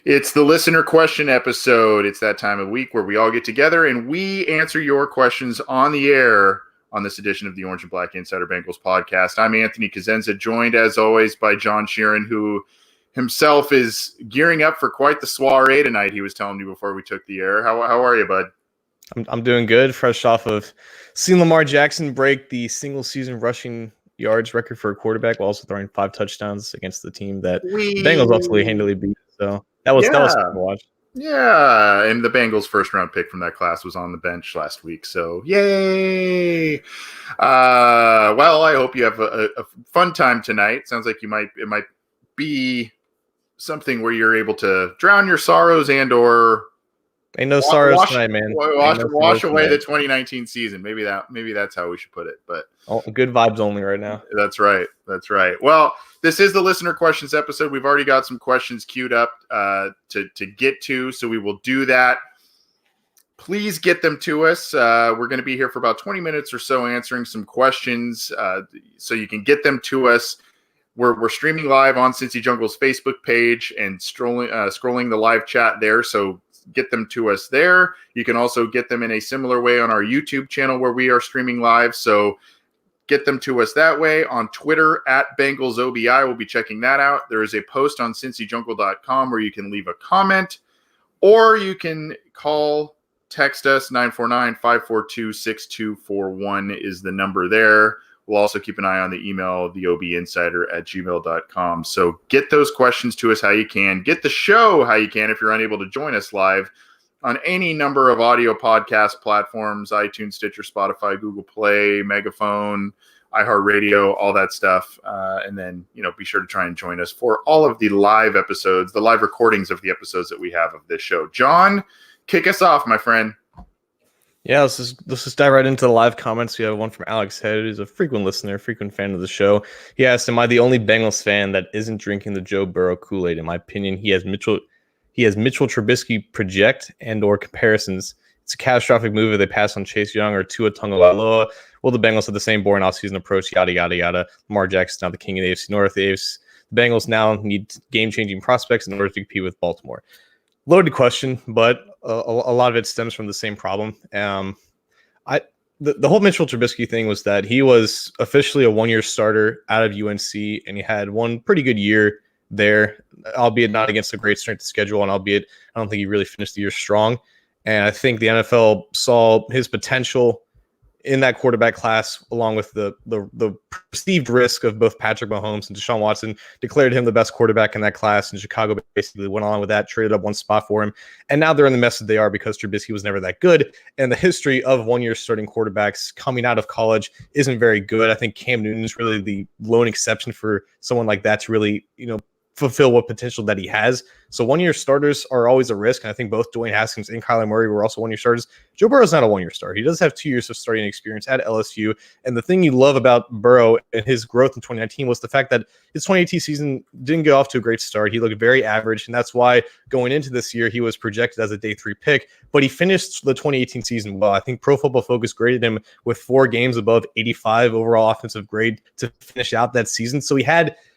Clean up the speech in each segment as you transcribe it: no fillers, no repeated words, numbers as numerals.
It's the listener question episode. It's that time of week where we all get together and we answer your questions on the air on this edition of the Orange and Black Insider Bengals podcast. I'm Anthony Cosenza, joined as always by John Sheeran, who himself is gearing up for quite the soiree tonight. He was telling me before we took the air. How are you, bud? I'm doing good. Fresh off of seeing Lamar Jackson break the single season rushing yards record for a quarterback while also throwing 5 touchdowns against the team that the Bengals ultimately handily beat. So that was fun to watch. Yeah, and the Bengals' first round pick from that class was on the bench last week. So yay! Well, I hope you have a fun time tonight. Sounds like it might be something where you're able to drown your sorrows and/or ain't no sorrows tonight, man. Wash away the 2019 season. Maybe that's how we should put it. But good vibes only right now. That's right. Well, this is the listener questions episode. We've already got some questions queued up to get to, so we will do that. Please get them to us. We're going to be here for about 20 minutes or so answering some questions, so you can get them to us. We're streaming live on Cincy Jungle's Facebook page and scrolling the live chat there. So get them to us there. You can also get them in a similar way on our YouTube channel where we are streaming live. So get them to us that way. On Twitter at BengalsOBI, we'll be checking that out. There is a post on cincyjungle.com where you can leave a comment, or you can text us. 949-542-6241 is the number there. We'll also keep an eye on the email, theobinsider@gmail.com. So get those questions to us how you can. Get the show how you can if you're unable to join us live on any number of audio podcast platforms: iTunes, Stitcher, Spotify, Google Play, Megaphone, iHeartRadio, all that stuff. And then, be sure to try and join us for all of the live episodes, the live recordings of the episodes that we have of this show. John, kick us off, my friend. Yeah, let's just dive right into the live comments. We have one from Alex Head, who's a frequent listener, frequent fan of the show. He asked, am I the only Bengals fan that isn't drinking the Joe Burrow Kool-Aid? In my opinion, he has Mitchell Trubisky project and or comparisons. It's a catastrophic move if they pass on Chase Young or Tua Tagovailoa. Will the Bengals have the same boring offseason approach? Yada, yada, yada. Lamar Jackson's now the king of the AFC North. The Bengals now need game-changing prospects in order to compete with Baltimore. Loaded question, but a lot of it stems from the same problem. The whole Mitchell Trubisky thing was that he was officially a one-year starter out of UNC, and he had one pretty good year there, albeit not against a great strength of schedule, and albeit I don't think he really finished the year strong. And I think the NFL saw his potential in that quarterback class, along with the perceived risk of both Patrick Mahomes and Deshaun Watson, declared him the best quarterback in that class. And Chicago basically went along with that, traded up one spot for him. And now they're in the mess that they are because Trubisky was never that good. And the history of one-year starting quarterbacks coming out of college isn't very good. I think Cam Newton is really the lone exception for someone like that to really, fulfill what potential that he has. So one-year starters are always a risk. And I think both Dwayne Haskins and Kyler Murray were also one-year starters. Joe Burrow's not a one-year starter. He does have 2 years of starting experience at LSU. And the thing you love about Burrow and his growth in 2019 was the fact that his 2018 season didn't get off to a great start. He looked very average. And that's why going into this year, he was projected as a day 3 pick. But he finished the 2018 season well. I think Pro Football Focus graded him with 4 games above 85 overall offensive grade to finish out that season. So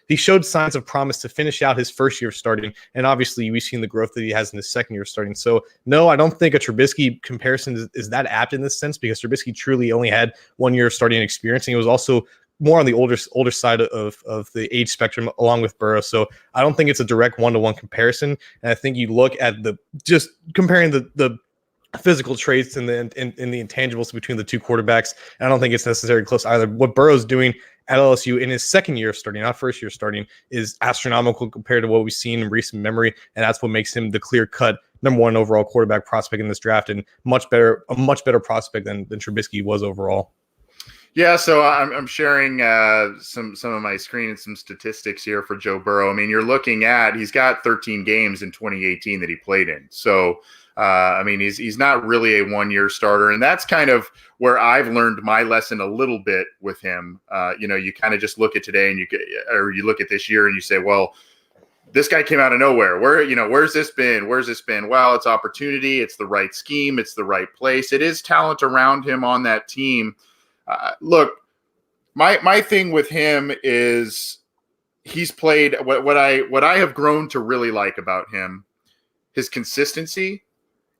he showed signs of promise to finish out his first year of starting. And obviously, we've seen the growth that he has in his second year of starting. So, no, I don't think a Trubisky comparison is that apt in this sense, because Trubisky truly only had 1 year of starting experience. And he was also more on the older side of the age spectrum, along with Burrow. So I don't think it's a direct one-to-one comparison. And I think you look at just comparing the physical traits and the intangibles between the two quarterbacks, and I don't think it's necessarily close either. What Burrow's doing at LSU in his second year of starting, not first year starting, is astronomical compared to what we've seen in recent memory, and that's what makes him the clear-cut number 1 overall quarterback prospect in this draft, and a much better prospect than Trubisky was overall. Yeah, so I'm sharing some of my screen and some statistics here for Joe Burrow. I mean, you're looking at, he's got 13 games in 2018 that he played in. So, he's not really a one-year starter, and that's kind of where I've learned my lesson a little bit with him. You kind of just look at today and you look at this year and you say, well, this guy came out of nowhere. Where's this been? Well, it's opportunity. It's the right scheme. It's the right place. It is talent around him on that team. Look, my thing with him is he's played what I have grown to really like about him his consistency,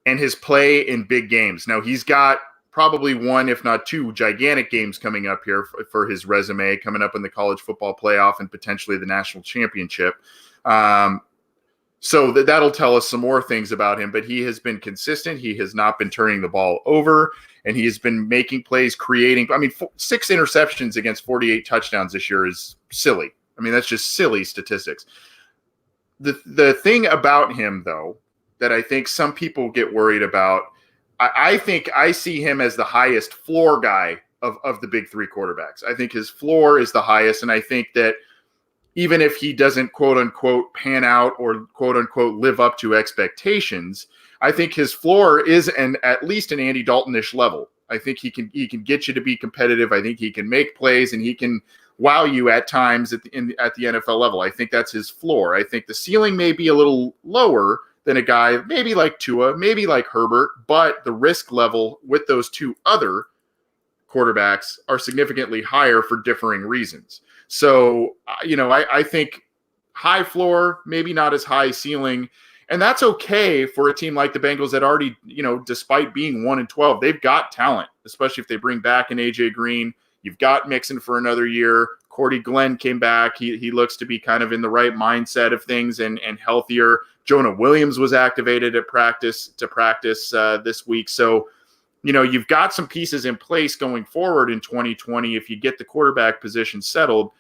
and his play in big games. Now, he's got probably one, if not two, gigantic games coming up here for his resume, coming up in the college football playoff and potentially the national championship. So that'll tell us some more things about him, but he has been consistent. He has not been turning the ball over, and he has been making plays, creating. I mean, 6 interceptions against 48 touchdowns this year is silly. I mean, that's just silly statistics. The thing about him, though, that I think some people get worried about, I think I see him as the highest floor guy of the big 3 quarterbacks. I think his floor is the highest, and I think that even if he doesn't quote unquote pan out or quote unquote live up to expectations, I think his floor is at least an Andy Dalton-ish level. I think he can get you to be competitive. I think he can make plays, and he can wow you at times at the NFL level. I think that's his floor. I think the ceiling may be a little lower than a guy maybe like Tua, maybe like Herbert, but the risk level with those 2 other quarterbacks are significantly higher for differing reasons. So, I think high floor, maybe not as high ceiling, and that's okay for a team like the Bengals that already, despite being 1-12, they've got talent, especially if they bring back an AJ Green. You've got Mixon for another year. Cordy Glenn came back. He looks to be kind of in the right mindset of things and healthier. Jonah Williams was activated to practice this week. So, you've got some pieces in place going forward in 2020 if you get the quarterback position settled.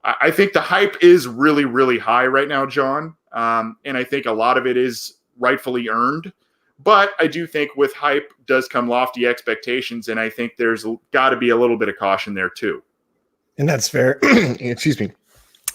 I think the hype is really, really high right now, John. And I think a lot of it is rightfully earned. But I do think with hype does come lofty expectations, and I think there's got to be a little bit of caution there too. And that's fair. Excuse me.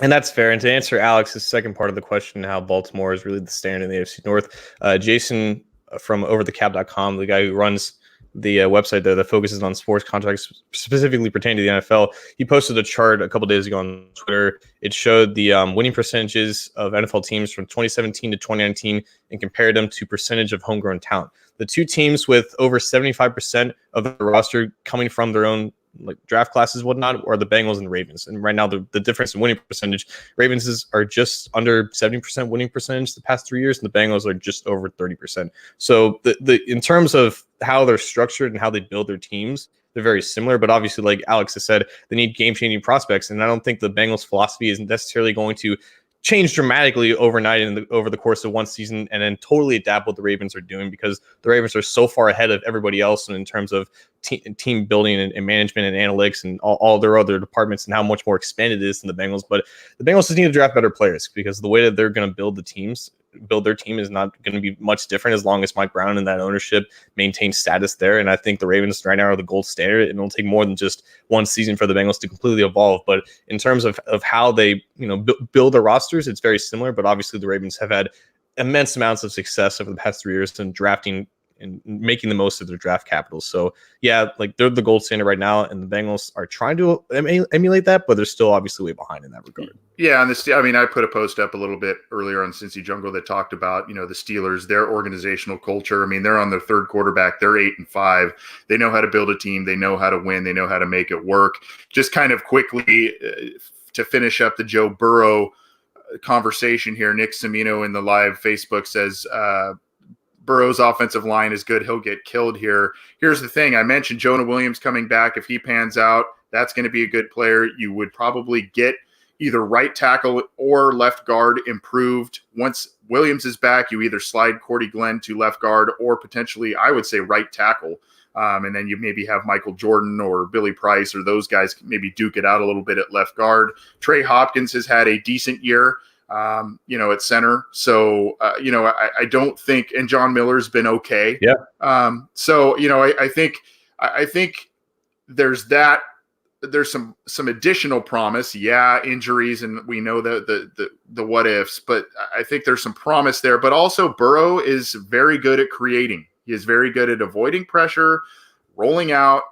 And that's fair. And to answer Alex's second part of the question, how Baltimore is really the standard in the AFC North, Jason from overthecap.com, the guy who runs the website there that focuses on sports contracts specifically pertaining to the NFL, he posted a chart a couple days ago on Twitter. It showed the winning percentages of NFL teams from 2017 to 2019 and compared them to percentage of homegrown talent. The 2 teams with over 75% of the roster coming from their own draft classes, whatnot, are the Bengals and the Ravens. And right now, the difference in winning percentage, Ravens are just under 70% winning percentage the past 3 years, and the Bengals are just over 30%. So in terms of how they're structured and how they build their teams, they're very similar. But obviously, like Alex has said, they need game-changing prospects, and I don't think the Bengals' philosophy is necessarily going to change dramatically overnight over the course of one season and then totally adapt what the Ravens are doing, because the Ravens are so far ahead of everybody else in terms of team building and management and analytics and all their other departments and how much more expanded it is than the Bengals. But the Bengals just need to draft better players, because the way that they're going to build their team is not going to be much different as long as Mike Brown and that ownership maintain status there. And I think the Ravens right now are the gold standard, and it'll take more than just one season for the Bengals to completely evolve. But in terms of how they build their rosters, it's very similar. But obviously the Ravens have had immense amounts of success over the past 3 years in drafting and making the most of their draft capital. So yeah, they're the gold standard right now, and the Bengals are trying to emulate that, but they're still obviously way behind in that regard. Yeah, and I put a post up a little bit earlier on Cincy Jungle that talked about, the Steelers, their organizational culture. I mean, they're on their 3rd quarterback. They're 8-5. They know how to build a team. They know how to win. They know how to make it work. Just kind of quickly to finish up the Joe Burrow conversation here, Nick Cimino in the live Facebook says, Burrow's offensive line is good. He'll get killed here. Here's the thing. I mentioned Jonah Williams coming back. If he pans out, that's going to be a good player. You would probably get either right tackle or left guard improved. Once Williams is back, you either slide Cordy Glenn to left guard or potentially, I would say, right tackle. And then you maybe have Michael Jordan or Billy Price or those guys maybe duke it out a little bit at left guard. Trey Hopkins has had a decent year. At center. So, I don't think, and John Miller's been okay. Yeah. I think there's that, there's some additional promise. Yeah. Injuries. And we know the what ifs, but I think there's some promise there, but also Burrow is very good at creating. He is very good at avoiding pressure, rolling out,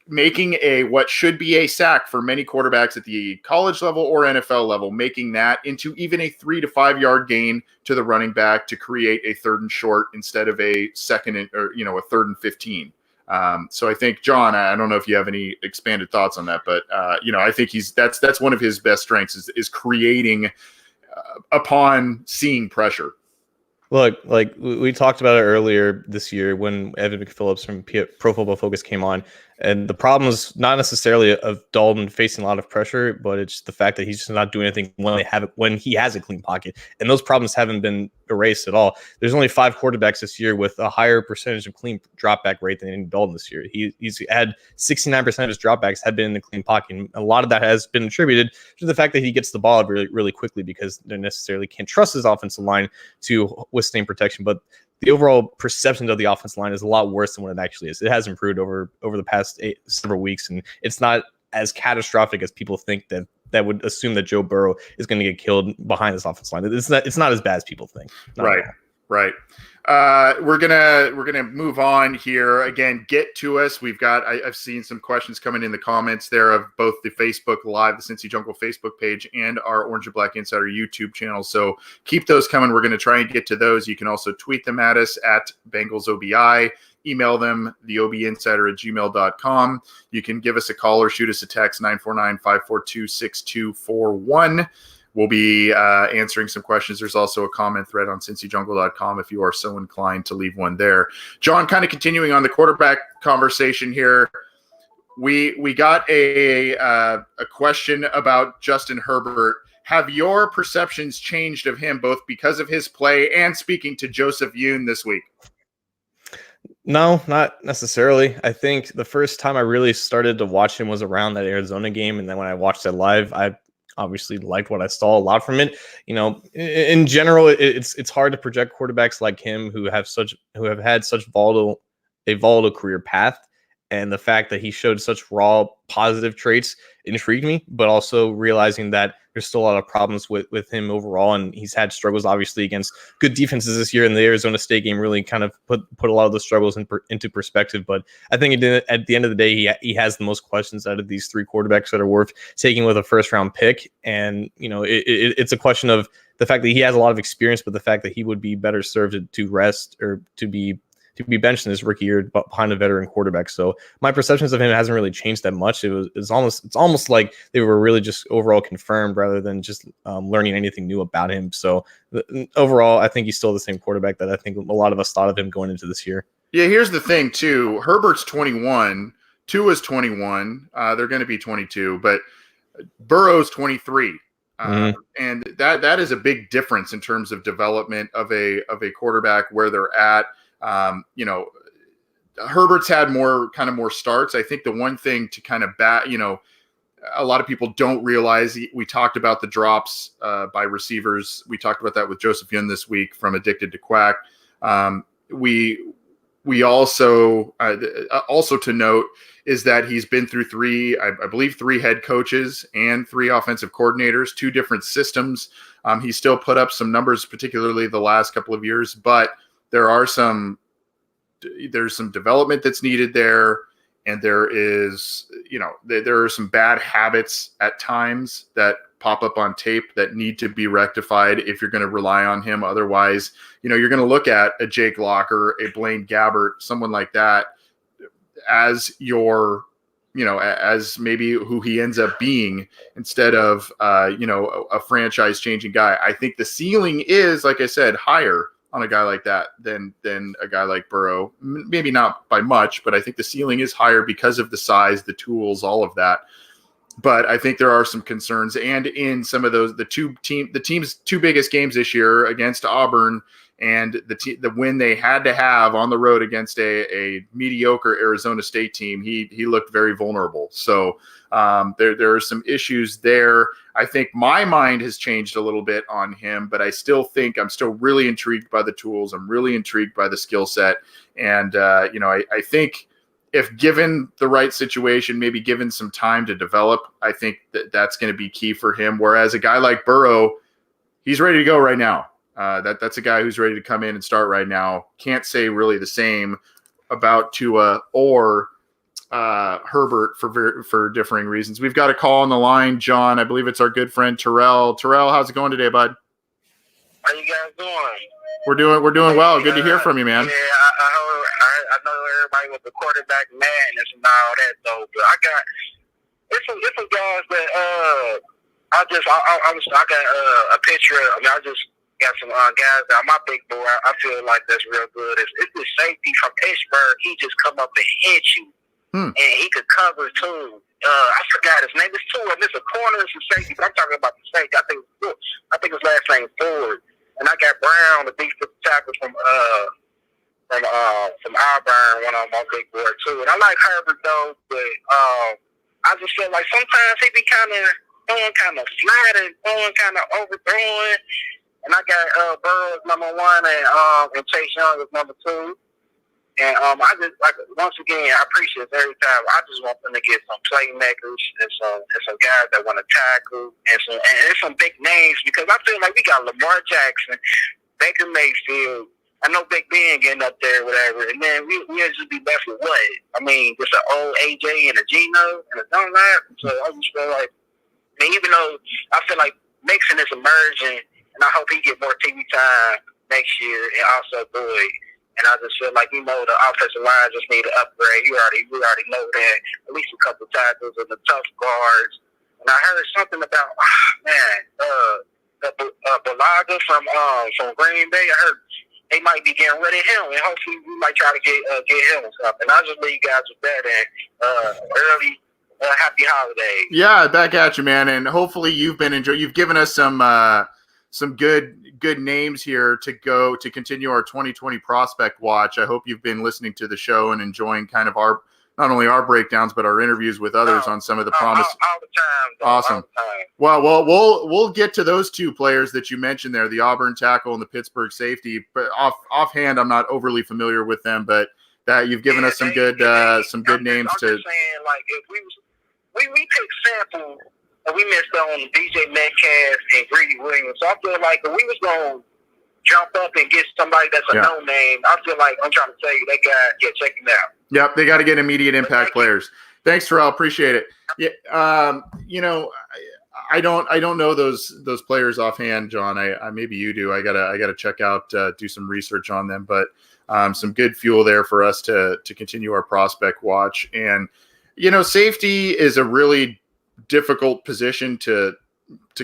making what should be a sack for many quarterbacks at the college level or NFL level, making that into even a 3 to 5 yard gain to the running back to create a 3rd and short instead of a 2nd or a 3rd and 15. So I think, John, I don't know if you have any expanded thoughts on that, but I think that's one of his best strengths is creating upon seeing pressure. Look, like we talked about it earlier this year when Evan McPhillips from Pro Football Focus came on, and the problem is not necessarily of Dalton facing a lot of pressure, but it's the fact that he's just not doing anything when he has a clean pocket, and those problems haven't been erased at all. There's only 5 quarterbacks this year with a higher percentage of clean dropback rate than Andy Dalton this year. He's had 69% of his dropbacks have been in the clean pocket, and a lot of that has been attributed to the fact that he gets the ball really, really quickly because they necessarily can't trust his offensive line to withstand protection. But the overall perception of the offensive line is a lot worse than what it actually is. It has improved over the past several weeks, and it's not as catastrophic as people think that would assume that Joe Burrow is going to get killed behind this offensive line. It's not as bad as people think. Right. We're gonna move on here. Again, get to us. I've seen some questions coming in the comments there of both the Facebook Live, the Cincy Jungle Facebook page, and our Orange and Black Insider YouTube channel. So keep those coming. We're going to try and get to those. You can also tweet them at us at BengalsOBI. Email them, theobinsider@gmail.com. You can give us a call or shoot us a text, 949-542-6241. We'll be answering some questions. There's also a comment thread on cincyjungle.com if you are so inclined to leave one there. John, kind of continuing on the quarterback conversation here, we got a question about Justin Herbert. Have your perceptions changed of him both because of his play and speaking to Joseph Yoon this week? No, not necessarily. I think the first time I really started to watch him was around that Arizona game, and then when I watched it live, I obviously liked what I saw a lot from it. You know, in general, it's hard to project quarterbacks like him who have had such volatile career path. And the fact that he showed such raw positive traits intrigued me, but also realizing that there's still a lot of problems with him overall. And he's had struggles, obviously, against good defenses this year. And the Arizona State game really kind of put a lot of those struggles into perspective. But I think at the end of the day, he has the most questions out of these 3 quarterbacks that are worth taking with a first-round pick. And, you know, it's a question of the fact that he has a lot of experience, but the fact that he would be better served to rest or to be benched in his rookie year behind a veteran quarterback. So my perceptions of him hasn't really changed that much. It's almost like they were really just overall confirmed rather than just learning anything new about him. So overall, I think he's still the same quarterback that I think a lot of us thought of him going into this year. Yeah, here's the thing too. Herbert's 21, Tua's 21. They're going to be 22, but Burrow's 23. And that is a big difference in terms of development of a quarterback where they're at. You know, Herbert's had more starts. I think the one thing to kind of a lot of people don't realize, we talked about the drops by receivers. We talked about that with Joseph Young this week from Addicted to Quack. We also to note is that he's been through 3 head coaches and 3 offensive coordinators, 2 different systems. He still put up some numbers, particularly the last couple of years, but there's some development that's needed there. And there are some bad habits at times that pop up on tape that need to be rectified if you're going to rely on him. Otherwise, you're going to look at a Jake Locker, a Blaine Gabbert, someone like that as as maybe who he ends up being instead of, a franchise changing guy. I think the ceiling is, like I said, higher on a guy like that than a guy like Burrow. Maybe not by much, but I think the ceiling is higher because of the size, the tools, all of that. But I think there are some concerns, and in some of those, the team's 2 biggest games this year against Auburn and the win they had to have on the road against a mediocre Arizona State team, he looked very vulnerable. So there are some issues there. I think my mind has changed a little bit on him, but I still think I'm still really intrigued by the tools. I'm really intrigued by the skill set. And, I think if given the right situation, maybe given some time to develop, I think that's going to be key for him. Whereas a guy like Burrow, he's ready to go right now. That's a guy who's ready to come in and start right now. Can't say really the same about Tua or Herbert for differing reasons. We've got a call on the line, John. I believe it's our good friend Terrell. Terrell, how's it going today, bud? How you guys doing? We're doing well. Good to hear from you, man. Yeah, I know everybody was the quarterback madness and all that though, but I got it's some guys that I got a picture. I mean, got some guys that are my big boy. I feel like that's real good. It's the safety from Pittsburgh. He just come up and hit you, and he could cover too. I forgot his name. It's two of them. It's a corner and some safety. But I'm talking about the safety. I think his last name Ford. And I got Brown, the defensive tackle from Auburn, one of my big boy too. And I like Herbert though, but I just feel like sometimes he be kind of throwing kind of flat and throwing kind of overthrowing. And I got Burrow as number 1 and Chase Young as number 2. And I just like once again I appreciate it every time. I just want them to get some playmakers and some guys that want to tackle and some big names, because I feel like we got Lamar Jackson, Baker Mayfield. I know Big Ben getting up there, whatever, and then we'll just be left with what? I mean, just an old AJ and a Geno and a Dunlap. So I just feel like, I mean, even though I feel like Mixon is emerging, and I hope he get more TV time next year, and also Boyd. And I just feel like, the offensive line just need an upgrade. We already know that. At least a couple tackles and the tough guards. And I heard something about, Balaga from Green Bay. I heard they might be getting rid of him, and hopefully we might try to get him or something. I'll just leave you guys with that, and early happy holidays. Yeah, back at you, man. And hopefully you've been enjoying. You've given us some good names here to continue our 2020 prospect watch. I hope you've been listening to the show and enjoying kind of not only our breakdowns, but our interviews with others on some of the promise. All the time. Awesome. All the time. Well, we'll get to those two players that you mentioned there, the Auburn tackle and the Pittsburgh safety. But offhand, I'm not overly familiar with them, but that you've given us some good names I'm to. just saying, like, if we take samples. We missed on DJ Metcalf and Greedy Williams. So I feel like if we was going to jump up and get somebody that's a no-name, I feel like I'm trying to tell you, that guy, check him out. Yep, they got to get immediate impact players. Thanks, Terrell. Appreciate it. Yeah, I don't know those players offhand, John. I maybe you do. I gotta check out, do some research on them. But some good fuel there for us to continue our prospect watch. And safety is a really difficult position to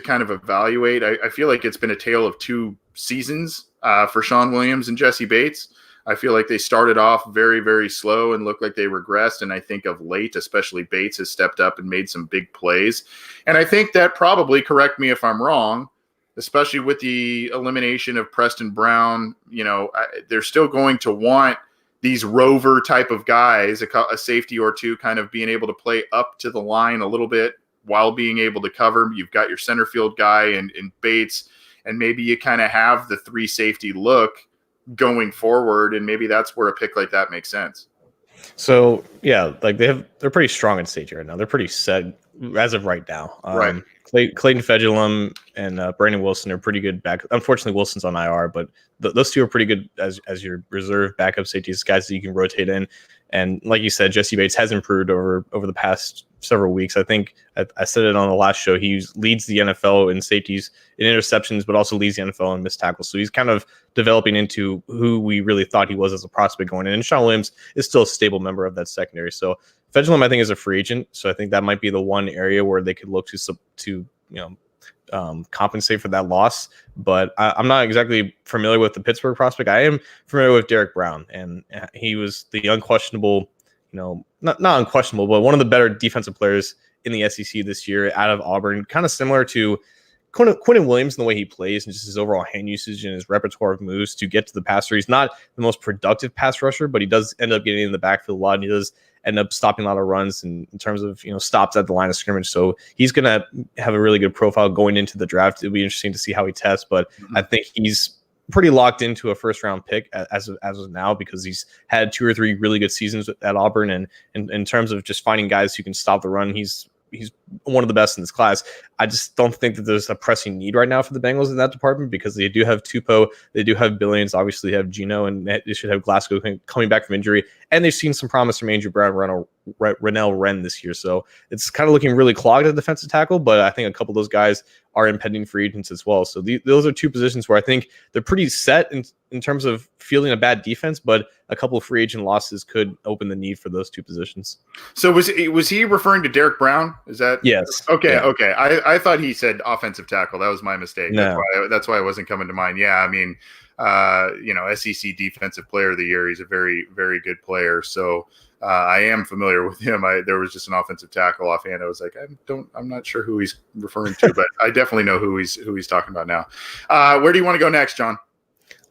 kind of evaluate. I feel like it's been a tale of 2 seasons for Sean Williams and Jesse Bates. I feel like they started off very, very slow and looked like they regressed. And I think of late, especially Bates has stepped up and made some big plays. And I think that probably, correct me if I'm wrong, especially with the elimination of Preston Brown, they're still going to want these rover type of guys, a safety or two, kind of being able to play up to the line a little bit while being able to cover. You've got your center field guy in Bates, and maybe you kind of have the 3 safety look going forward, and maybe that's where a pick like that makes sense. So yeah, like they're pretty strong in safety right now. They're pretty set as of right now. Right. Clayton Fedulum and Brandon Wilson are pretty good back. Unfortunately, Wilson's on IR, but those two are pretty good as your reserve backup safeties, guys that you can rotate in. And like you said, Jesse Bates has improved over the past several weeks. I think I said it on the last show. He leads the NFL in safeties, in interceptions, but also leads the NFL in missed tackles. So he's kind of developing into who we really thought he was as a prospect going in. And Sean Williams is still a stable member of that secondary. So Fedulum, I think, is a free agent. So I think that might be the one area where they could look to compensate for that loss. But I'm not exactly familiar with the Pittsburgh prospect. I am familiar with Derek Brown, and he was the unquestionable, not unquestionable, but one of the better defensive players in the SEC this year out of Auburn, kind of similar to Quinton Williams in the way he plays and just his overall hand usage and his repertoire of moves to get to the passer. He's not the most productive pass rusher, but he does end up getting in the backfield a lot, and he does end up stopping a lot of runs in terms of stops at the line of scrimmage. So he's going to have a really good profile going into the draft. It'll be interesting to see how he tests, but I think he's pretty locked into a first round pick as of now, because he's had 2 or 3 really good seasons at Auburn, and in terms of just finding guys who can stop the run, he's one of the best in this class. I just don't think that there's a pressing need right now for the Bengals in that department, because they do have Tupou, they do have Billings, obviously they have Geno, and they should have Glasgow coming back from injury. And they've seen some promise from Andrew Brown Rennell Wren this year. So it's kind of looking really clogged at defensive tackle, but I think a couple of those guys are impending free agents as well. So those are two positions where I think they're pretty set in terms of fielding a bad defense, but a couple of free agent losses could open the need for those two positions. So was he referring to Derek Brown? Is that yes? Okay, yeah. okay. I thought he said offensive tackle. That was my mistake. No. That's why it wasn't coming to mind. Yeah, I mean, SEC Defensive Player of the Year. He's a very, very good player. So I am familiar with him. There was just an offensive tackle offhand. I was like, I'm not sure who he's referring to, but I definitely know who he's talking about now. Where do you want to go next, John?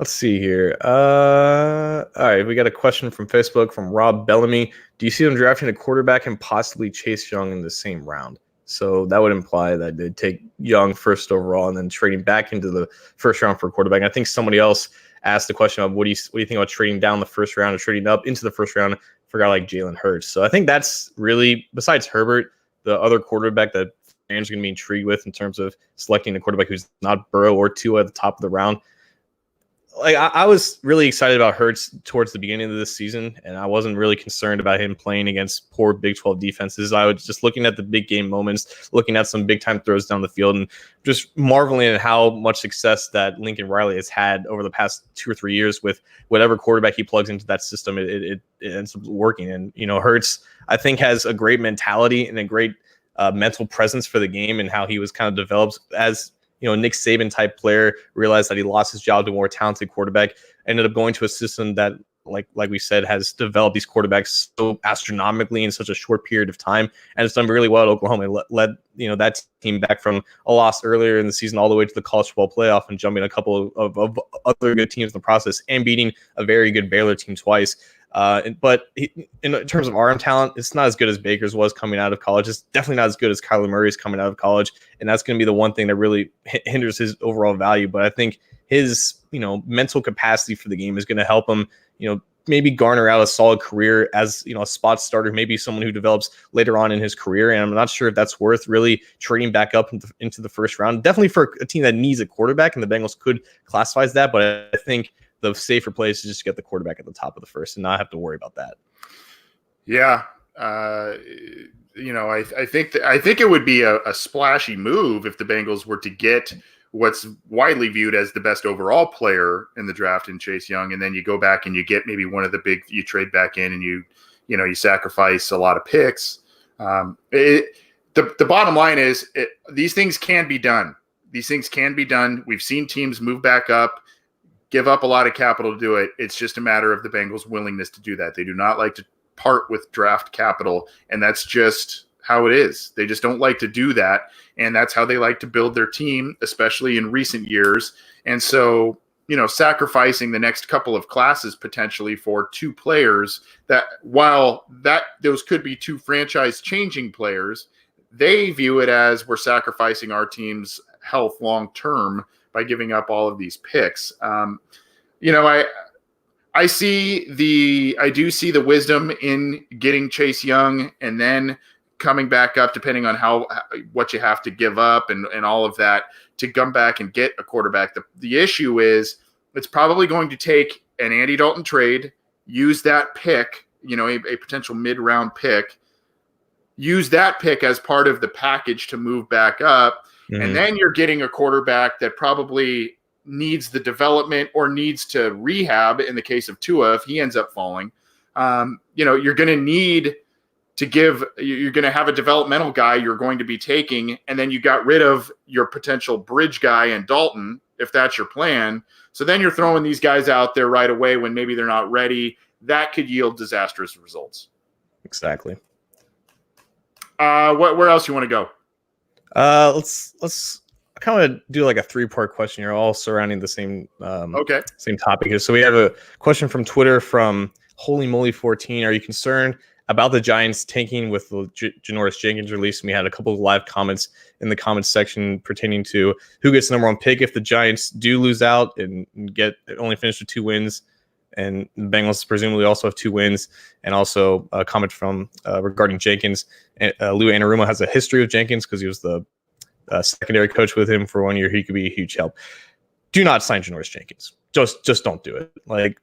Let's see here. All right, we got a question from Facebook from Rob Bellamy. Do you see them drafting a quarterback and possibly Chase Young in the same round? So that would imply that they'd take Young first overall and then trading back into the first round for a quarterback. I think somebody else asked the question of what do you think about trading down the first round or trading up into the first round for a guy like Jalen Hurts. So I think that's really, besides Herbert, the other quarterback that fans are going to be intrigued with in terms of selecting a quarterback who's not Burrow or Tua at the top of the round. Like I was really excited about Hurts towards the beginning of this season, and I wasn't really concerned about him playing against poor Big 12 defenses. I was just looking at the big game moments, looking at some big time throws down the field, and just marveling at how much success that Lincoln Riley has had over the past 2 or 3 years with whatever quarterback he plugs into that system. It ends up working, and Hurts I think has a great mentality and a great mental presence for the game, and how he was kind of developed as Nick Saban type player, realized that he lost his job to a more talented quarterback, ended up going to a system that, like we said, has developed these quarterbacks so astronomically in such a short period of time, and it's done really well at Oklahoma. It led that team back from a loss earlier in the season all the way to the college football playoff and jumping a couple of other good teams in the process and beating a very good Baylor team twice. But in terms of arm talent, it's not as good as Baker's was coming out of college. It's definitely not as good as Kyler Murray's coming out of college, and that's going to be the one thing that really hinders his overall value. But I think his mental capacity for the game is going to help him maybe garner out a solid career as a spot starter, maybe someone who develops later on in his career. And I'm not sure if that's worth really trading back up into the first round. Definitely for a team that needs a quarterback, and the Bengals could classify as that. But I think the safer place is just get the quarterback at the top of the first and not have to worry about that. Yeah. I think it would be a splashy move if the Bengals were to get what's widely viewed as the best overall player in the draft in Chase Young. And then you go back and you get maybe one of the big, you trade back in and you sacrifice a lot of picks. The bottom line is these things can be done. These things can be done. We've seen teams move back up, give up a lot of capital to do it. It's just a matter of the Bengals' willingness to do that. They do not like to part with draft capital, and that's just how it is. They just don't like to do that, and that's how they like to build their team, especially in recent years. And so, sacrificing the next couple of classes potentially for 2 players that, while those could be 2 franchise-changing players, they view it as we're sacrificing our team's health long-term by giving up all of these picks. I do see the wisdom in getting Chase Young and then coming back up, depending on what you have to give up and all of that, to come back and get a quarterback. The issue is it's probably going to take an Andy Dalton trade, use that pick, a potential mid-round pick, use that pick as part of the package to move back up. Mm-hmm. And then you're getting a quarterback that probably needs the development or needs to rehab in the case of Tua if he ends up falling. You're going to have a developmental guy you're going to be taking, and then you got rid of your potential bridge guy in Dalton, if that's your plan. So then you're throwing these guys out there right away when maybe they're not ready. That could yield disastrous results. Exactly. Where else you want to go? Let's kind of do like a 3-part question here, all surrounding the same same topic here. So we have a question from Twitter from Holy Moly 14. Are you concerned about the Giants tanking with the Janoris Jenkins release? And we had a couple of live comments in the comments section pertaining to who gets the number 1 pick if the Giants do lose out and only finish with 2 wins. And the Bengals presumably also have 2 wins. And also a comment from regarding Jenkins. Lou Anarumo has a history of Jenkins because he was the secondary coach with him for 1 year. He could be a huge help. do not sign Janoris Jenkins. Just don't do it. Like,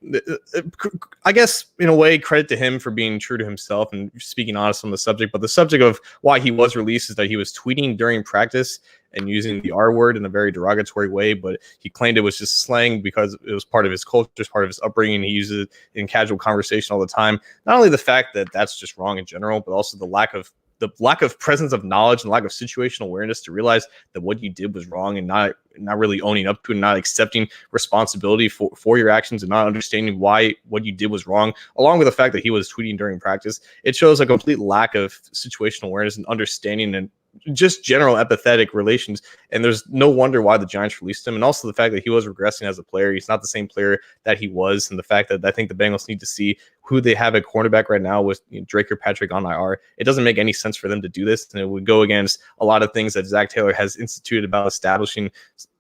I guess in a way, credit to him for being true to himself and speaking honest on the subject. But the subject of why he was released is that he was tweeting during practice and using the R word in a very derogatory way. But he claimed it was just slang because it was part of his culture, it's part of his upbringing. He uses it in casual conversation all the time. Not only the fact that that's just wrong in general, but also the lack of presence of knowledge and lack of situational awareness to realize that what you did was wrong and not really owning up to it, and not accepting responsibility for your actions and not understanding why what you did was wrong, along with the fact that he was tweeting during practice. It shows a complete lack of situational awareness and understanding and just general empathetic relations. And there's no wonder why the Giants released him. And also the fact that he was regressing as a player. He's not the same player that he was. And the fact that I think the Bengals need to see who they have at cornerback right now with Drake or Patrick on IR. It doesn't make any sense for them to do this. And it would go against a lot of things that Zach Taylor has instituted about establishing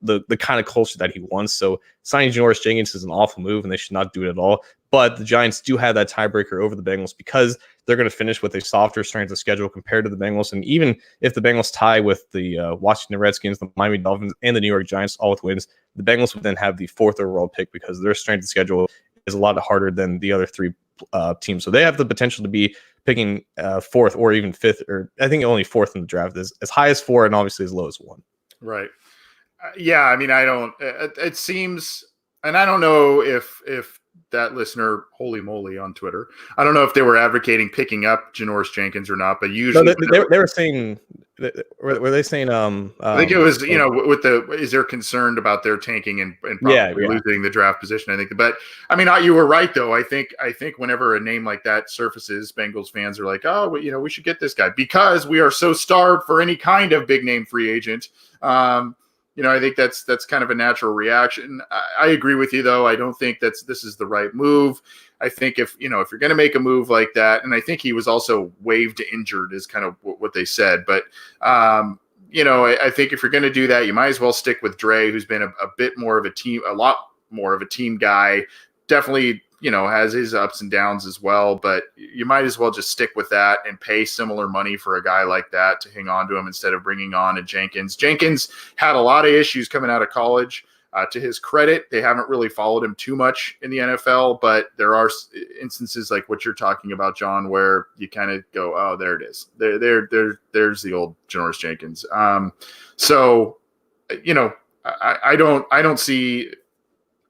the kind of culture that he wants. So signing Janoris Jenkins is an awful move, and they should not do it at all. But the Giants do have that tiebreaker over the Bengals because they're going to finish with a softer strength of schedule compared to the Bengals. And even if the Bengals tie with the Washington Redskins, the Miami Dolphins, and the New York Giants, all with wins, the Bengals would then have the 4th overall pick because their strength of schedule is a lot harder than the other 3 teams. So they have the potential to be picking 4th or even 5th, or I think only 4th in the draft, is as high as 4 and obviously as low as 1. Right. Yeah. I mean, I don't. It seems, and I don't know if that listener, holy moly, on Twitter, I don't know if they were advocating picking up Janoris Jenkins or not, but usually they were saying. Were they saying? I think it was, with is they're concerned about their tanking and probably losing the draft position. I think, but I mean, you were right though. I think whenever a name like that surfaces, Bengals fans are like, oh, we should get this guy because we are so starved for any kind of big name free agent. I think that's kind of a natural reaction. I agree with you though. I don't think this is the right move. I think if you're going to make a move like that, and I think he was also waived injured is kind of what they said. But, I think if you're going to do that, you might as well stick with Dre, who's been a lot more of a team guy. Definitely, has his ups and downs as well, but you might as well just stick with that and pay similar money for a guy like that to hang on to him instead of bringing on a Jenkins. Jenkins had a lot of issues coming out of college. To his credit, they haven't really followed him too much in the NFL, but there are instances like what you're talking about, John, where you kind of go, oh, there it is. There's the old Janoris Jenkins. I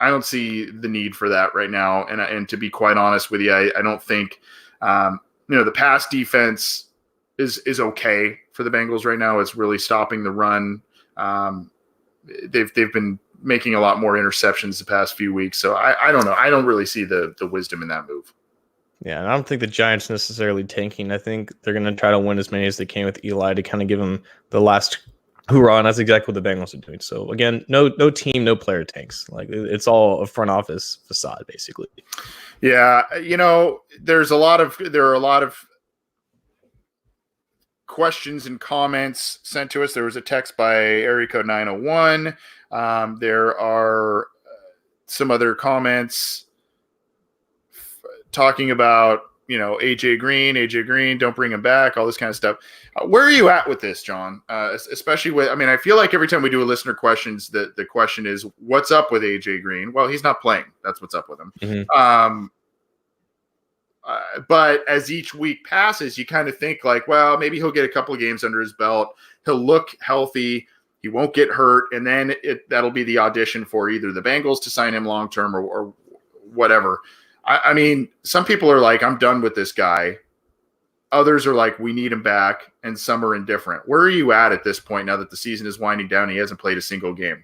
don't see the need for that right now. And to be quite honest with you, I don't think, the pass defense is okay for the Bengals right now. It's really stopping the run. They've been making a lot more interceptions the past few weeks. So I don't know. I don't really see the wisdom in that move. Yeah, and I don't think the Giants necessarily tanking. I think they're going to try to win as many as they can with Eli to kind of give him the last hoorah, and that's exactly what the Bengals are doing. So again, no team, no player tanks. Like, it's all a front office facade, basically. Yeah, there are a lot of questions and comments sent to us. There was a text by area code 901. There are some other comments talking about, AJ Green, don't bring him back, all this kind of stuff. Where are you at with this, John? Especially with, I feel like every time we do a listener questions, the question is, what's up with AJ Green? Well, he's not playing. That's what's up with him. Mm-hmm. But as each week passes, you kind of think like, well, maybe he'll get a couple of games under his belt. He'll look healthy. He won't get hurt. And then that'll be the audition for either the Bengals to sign him long-term or whatever. I mean, some people are like, I'm done with this guy. Others are like, we need him back. And some are indifferent. Where are you at this point now that the season is winding down? He hasn't played a single game.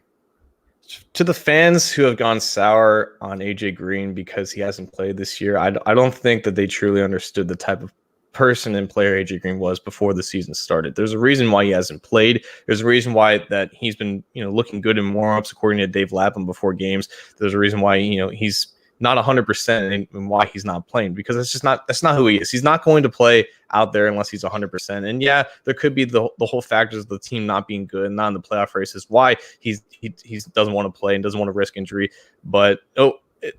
To the fans who have gone sour on AJ Green because he hasn't played this year, I don't think that they truly understood the type of person and player AJ Green was before the season started. There's a reason why he hasn't played. There's a reason why that he's been, looking good in warm-ups according to Dave Lapham before games. There's a reason why, he's not 100% and why he's not playing, because that's not who he is. He's not going to play out there unless he's 100%. And yeah, there could be the whole factors of the team not being good and not in the playoff races why he doesn't want to play and doesn't want to risk injury. But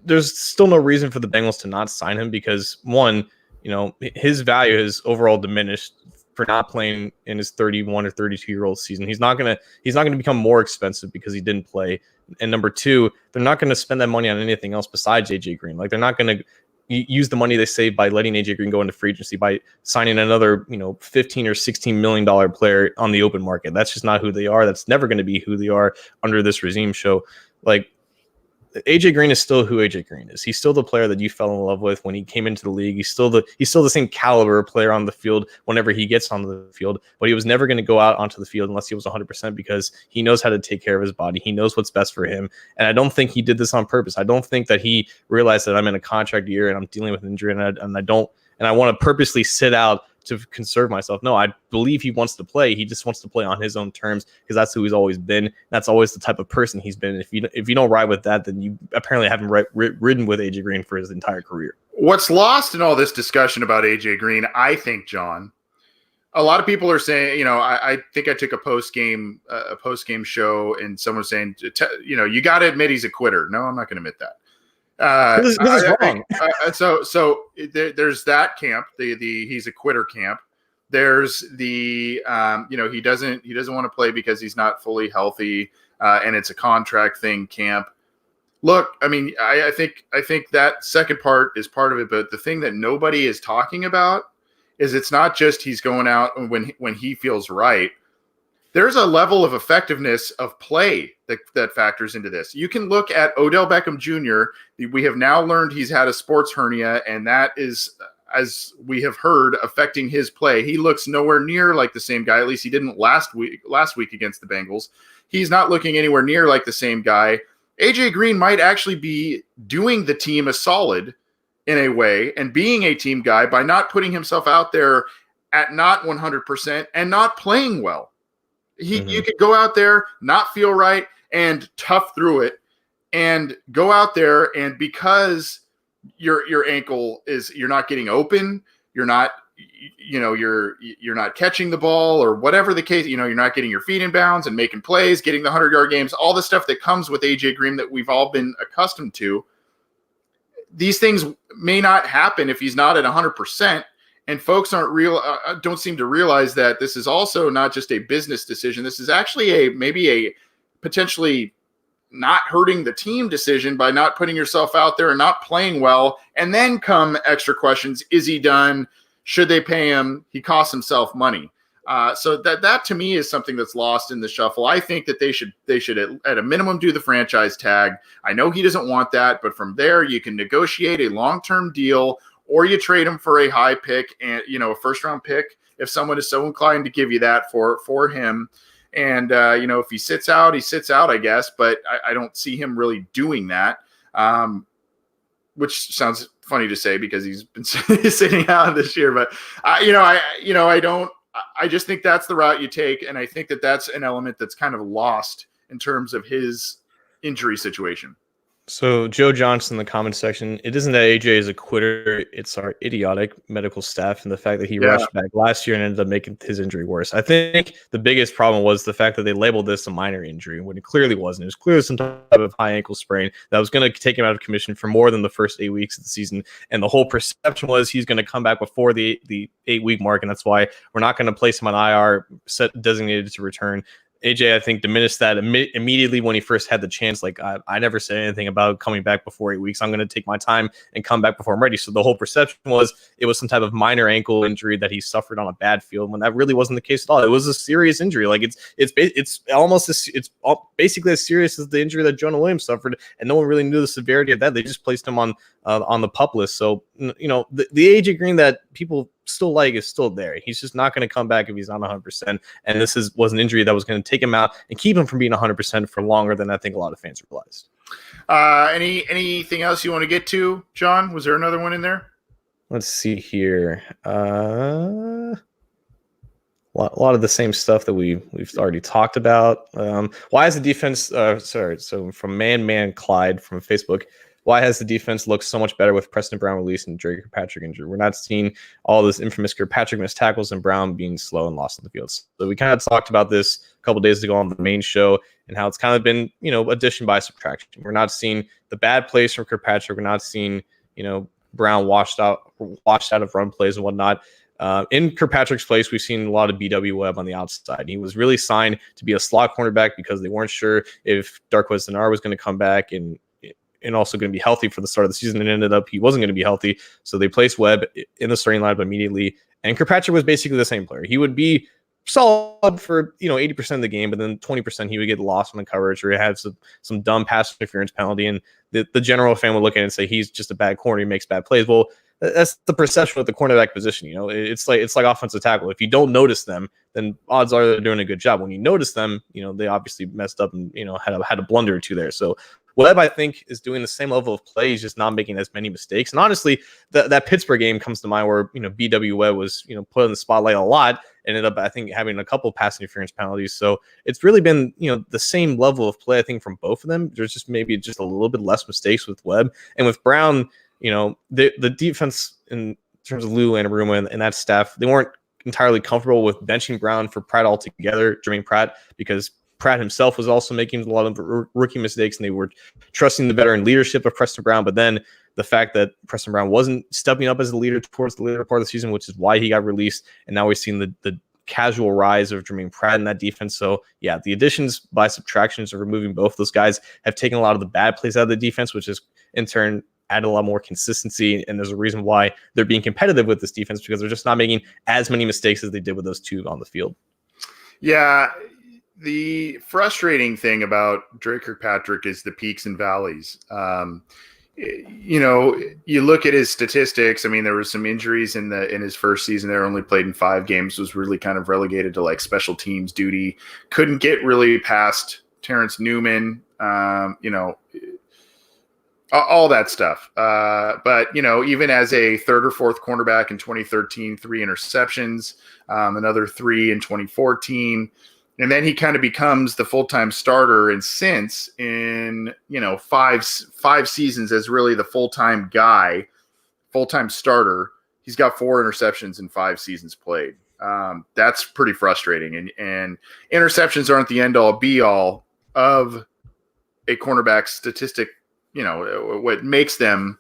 there's still no reason for the Bengals to not sign him because, one, his value has overall diminished for not playing in his 31 or 32-year-old season. He's not gonna become more expensive because he didn't play. And number two, they're not going to spend that money on anything else besides AJ Green. Like, they're not going to use the money they saved by letting AJ Green go into free agency by signing another, $15 or $16 million player on the open market. That's just not who they are. That's never going to be who they are under this regime. So, like, AJ Green is still who AJ Green is. He's still the player that you fell in love with when he came into the league. He's still the same caliber player on the field whenever he gets on the field, but he was never going to go out onto the field unless he was 100% because he knows how to take care of his body. He knows what's best for him. And I don't think he did this on purpose. I don't think that he realized that I'm in a contract year and I'm dealing with injury and I want to purposely sit out to conserve myself. No, I believe he wants to play. He just wants to play on his own terms because that's who he's always been. That's always the type of person he's been. If you don't ride with that, then you apparently haven't ridden with AJ Green for his entire career. What's lost in all this discussion about AJ Green, I think, John, a lot of people are saying, I think I took a post game show and someone was saying, you got to admit he's a quitter. No, I'm not going to admit that. This is wrong. So there's that camp, the he's a quitter camp. There's the he doesn't want to play because he's not fully healthy, and it's a contract thing camp. Look, I mean, I think that second part is part of it, but the thing that nobody is talking about is it's not just he's going out when he feels right. There's a level of effectiveness of play that factors into this. You can look at Odell Beckham Jr. We have now learned he's had a sports hernia, and that is, as we have heard, affecting his play. He looks nowhere near like the same guy. At least he didn't last week against the Bengals. He's not looking anywhere near like the same guy. AJ Green might actually be doing the team a solid in a way and being a team guy by not putting himself out there at not 100% and not playing well. You could go out there, not feel right, and tough through it, and go out there, and because your ankle is, you're not getting open, you're not catching the ball or whatever the case, you're not getting your feet in bounds and making plays, getting the 100-yard games, all the stuff that comes with AJ Green that we've all been accustomed to. These things may not happen if he's not at 100%. And folks don't seem to realize that this is also not just a business decision. This is actually maybe a potentially not hurting the team decision by not putting yourself out there and not playing well. And then come extra questions. Is he done? Should they pay him? He costs himself money. So that to me is something that's lost in the shuffle. I think that they should at a minimum do the franchise tag. I know he doesn't want that, but from there you can negotiate a long-term deal, or you trade him for a high pick and, a first-round pick if someone is so inclined to give you that for him. And, if he sits out, I guess. But I don't see him really doing that, which sounds funny to say because he's been sitting out this year. But, I just think that's the route you take. And I think that that's an element that's kind of lost in terms of his injury situation. So Joe Johnson in the comment section, it isn't that AJ is a quitter, it's our idiotic medical staff and the fact that he rushed back last year and ended up making his injury worse. I think the biggest problem was the fact that they labeled this a minor injury when it clearly wasn't. It was clearly some type of high ankle sprain that was going to take him out of commission for more than the first 8 weeks of the season. And the whole perception was he's going to come back before the 8-week mark, and that's why we're not going to place him on IR designated to return. AJ, I think, diminished that immediately when he first had the chance. Like, I never said anything about coming back before 8 weeks. I'm going to take my time and come back before I'm ready. So the whole perception was it was some type of minor ankle injury that he suffered on a bad field, when that really wasn't the case at all. It was a serious injury. Like, it's basically as serious as the injury that Jonah Williams suffered, and no one really knew the severity of that. They just placed him on the PUP list. So, the AJ Green that people still like is still there. He's just not going to come back if he's not 100%. And this was an injury that was going to take him out and keep him from being 100% for longer than I think a lot of fans realized. Anything else you want to get to, John? Was there another one in there? Let's see here. A lot of the same stuff that we've already talked about. Why is the defense? So from Man Clyde from Facebook. Why has the defense looked so much better with Preston Brown released and Dre Kirkpatrick injured? We're not seeing all this infamous Kirkpatrick missed tackles and Brown being slow and lost in the field. So we kind of talked about this a couple days ago on the main show and how it's kind of been, addition by subtraction. We're not seeing the bad plays from Kirkpatrick. We're not seeing, Brown washed out of run plays and whatnot. In Kirkpatrick's place, we've seen a lot of BW Webb on the outside. He was really signed to be a slot cornerback because they weren't sure if Darqueze Dennard was going to come back and also going to be healthy for the start of the season. It ended up he wasn't going to be healthy, so they placed Webb in the starting lineup immediately. And Kirkpatrick was basically the same player. He would be solid for 80% of the game, but then 20% he would get lost in the coverage or have some dumb pass interference penalty, and the general fan would look at it and say he's just a bad corner, he makes bad plays. Well, that's the perception of the cornerback position. It's like offensive tackle. If you don't notice them, then odds are they're doing a good job. When you notice them, they obviously messed up and had a blunder or two there. So Webb, I think, is doing the same level of play. He's just not making as many mistakes. And honestly, that Pittsburgh game comes to mind where BW Webb was put in the spotlight a lot. Ended up, I think, having a couple pass interference penalties. So it's really been the same level of play, I think, from both of them. There's just maybe just a little bit less mistakes with Webb and with Brown. The defense in terms of Lou Anarumo and that staff, they weren't entirely comfortable with benching Brown for Pratt altogether, Jermaine Pratt, because Pratt himself was also making a lot of rookie mistakes, and they were trusting the veteran leadership of Preston Brown. But then the fact that Preston Brown wasn't stepping up as a leader towards the later part of the season, which is why he got released, and now we've seen the casual rise of Jermaine Pratt in that defense. So yeah, the additions by subtractions of removing both those guys have taken a lot of the bad plays out of the defense, which is in turn added a lot more consistency. And there's a reason why they're being competitive with this defense, because they're just not making as many mistakes as they did with those two on the field. Yeah. The frustrating thing about Drake Kirkpatrick is the peaks and valleys. You look at his statistics. I mean, there were some injuries in his first season there, only played in 5 games, was really kind of relegated to like special teams duty. Couldn't get really past Terrence Newman, all that stuff. But, even as a third or fourth cornerback in 2013, 3 interceptions, another 3 in 2014. And then he kind of becomes the full-time starter. And since in, 5 seasons as really the full-time guy, full-time starter, he's got 4 interceptions in 5 seasons played. That's pretty frustrating. And interceptions aren't the end-all be-all of a cornerback statistic. What makes them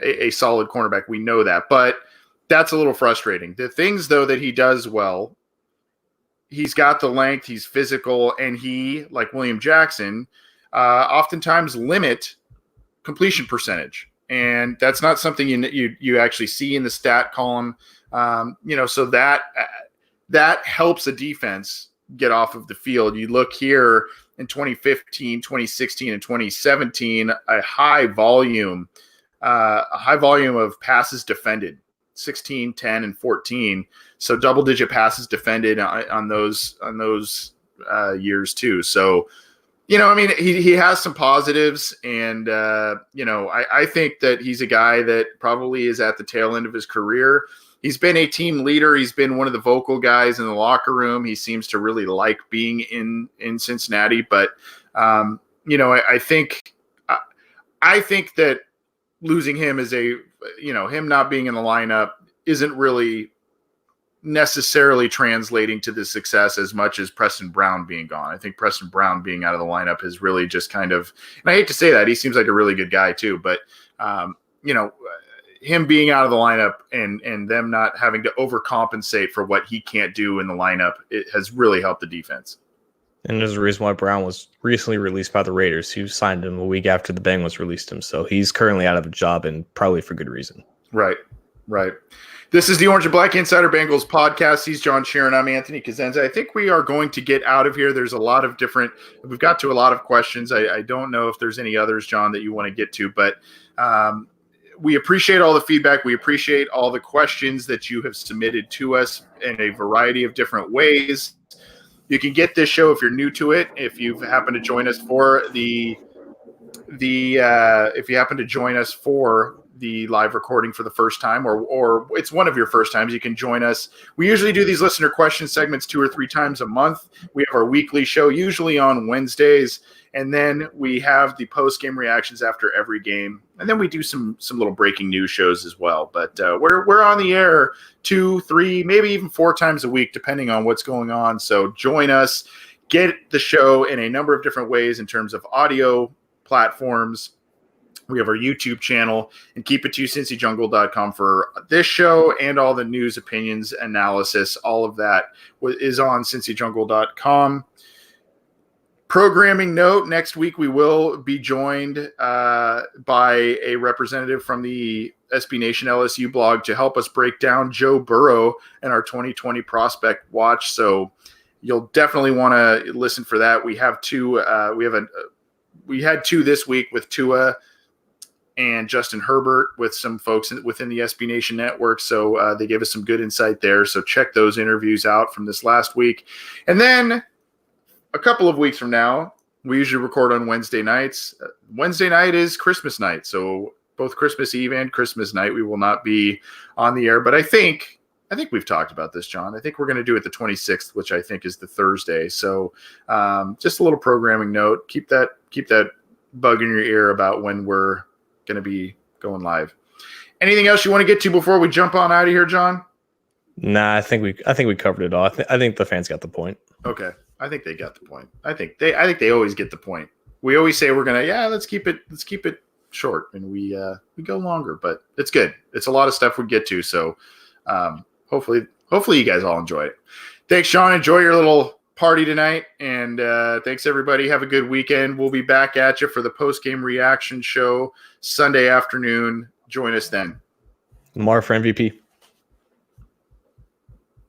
a solid cornerback. We know that, but that's a little frustrating. The things though that he does well, he's got the length, he's physical, and he, like William Jackson, oftentimes limit completion percentage. And that's not something you actually see in the stat column. So that helps a defense get off of the field. You look here in 2015, 2016, and 2017, a high volume of passes defended, 16, 10, and 14. So double-digit passes defended on those years too. So, he has some positives, and I think that he's a guy that probably is at the tail end of his career. He's been a team leader. He's been one of the vocal guys in the locker room. He seems to really like being in Cincinnati. But, I think that losing him is him not being in the lineup isn't really necessarily translating to the success as much as Preston Brown being gone. I think Preston Brown being out of the lineup is really just kind of, and I hate to say that, he seems like a really good guy too, but, him being out of the lineup and them not having to overcompensate for what he can't do in the lineup, it has really helped the defense. And there's a reason why Brown was recently released by the Raiders, who signed him a week after the Bengals released him. So he's currently out of a job, and probably for good reason. Right. This is the Orange and Black Insider Bengals podcast. He's John Sheeran. I'm Anthony Cosenza. I think we are going to get out of here. There's we've got to a lot of questions. I don't know if there's any others, John, that you want to get to, but we appreciate all the feedback. We appreciate all the questions that you have submitted to us in a variety of different ways. You can get this show if you're new to it. If you happen to join us for the live recording for the first time, or it's one of your first times, you can join us. We usually do these listener question segments 2 or 3 times a month. We have our weekly show, usually on Wednesdays, and then we have the post-game reactions after every game, and then we do some little breaking news shows as well. But we're on the air 2, 3, maybe even 4 times a week, depending on what's going on. So join us, get the show in a number of different ways in terms of audio platforms, We have our YouTube channel, and keep it to cincyjungle.com for this show and all the news, opinions, analysis. All of that is on cincyjungle.com. Programming note, next week we will be joined by a representative from the SB Nation LSU blog to help us break down Joe Burrow and our 2020 prospect watch. So you'll definitely want to listen for that. We have two. We had two this week with Tua and Justin Herbert with some folks within the SB Nation network. So they gave us some good insight there. So check those interviews out from this last week. And then a couple of weeks from now, we usually record on Wednesday nights. Wednesday night is Christmas night. So both Christmas Eve and Christmas night, we will not be on the air. But I think we've talked about this, John. I think we're going to do it the 26th, which I think is the Thursday. So just a little programming note. Keep that bug in your ear about when we're going to be going live. Anything else you want to get to before we jump on out of here, John? Nah, I think we covered it all. I think the fans got the point. Okay. I think they got the point. I think they always get the point. We always say we're going to, let's keep it short, and we go longer, but it's good. It's a lot of stuff we get to. So hopefully you guys all enjoy it. Thanks, Sean. Enjoy your little party tonight. And thanks, everybody. Have a good weekend. We'll be back at you for the post-game reaction show Sunday afternoon. Join us then. Lamar for MVP.